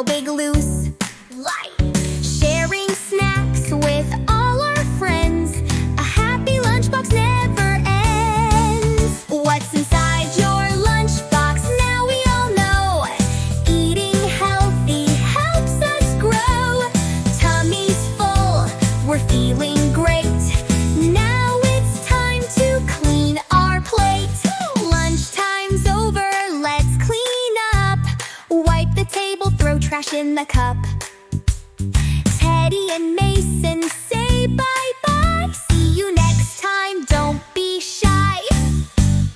no big loose. Light. Sharing snacks with all our friends. A happy lunchbox never ends. What's inside your lunchbox? Now we all know. Eating healthy helps us grow. Tummy's full, we're feeling great. Now it's time to clean our plate. Lunchtime's over, let's clean up. Wipe the table, throw trash in the cup. Teddy and Mason